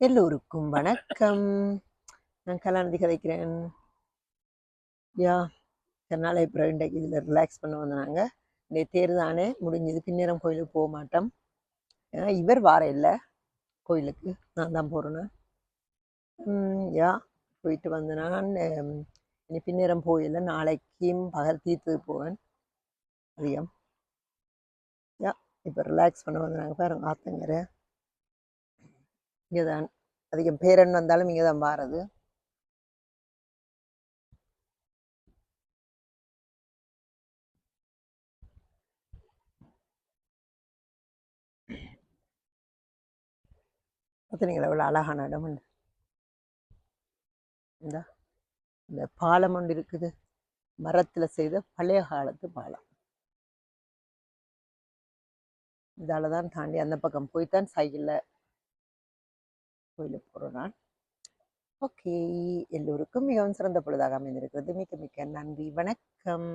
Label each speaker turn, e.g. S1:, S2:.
S1: எல்லோருக்கும் வணக்கம். நான் கலாநிதி கதைக்கிறேன். யா நாளை அப்புறம் இன்றைக்கு இதில் ரிலாக்ஸ் பண்ண வந்தாங்க. இன்றைய தேர் தானே முடிஞ்சது. பின்னேரம் கோயிலுக்கு போக மாட்டோம். இவர் வார இல்லை கோயிலுக்கு, நான் தான் போகிறேன்னு. யா போயிட்டு வந்து நான் இனி பின்னேரம் போயில நாளைக்கும் பகல் தீர்த்துக்கு போவேன் அதிகம். யா இப்போ ரிலாக்ஸ் பண்ண வந்தாங்க பாருங்க. ஆத்தங்கரை இங்கே தான் அதிகம். பேரன் வந்தாலும் இங்கே தான் வாரது. பார்த்தீங்களா எவ்வளோ அழகான இடம். இந்த பாலம் ஒன்று இருக்குது, மரத்துல செய்த பழைய காலத்து பாலம். இதால தான் தாண்டி அந்த பக்கம் போய்த்தான் சைக்கிளில் கோயிலுக்கு போகிறோம் நான். ஓகே, எல்லோருக்கும் மிகவும் சிறந்த பொழுதாக அமைந்திருக்கிறது. மிக்க மிக்க நன்றி, வணக்கம்.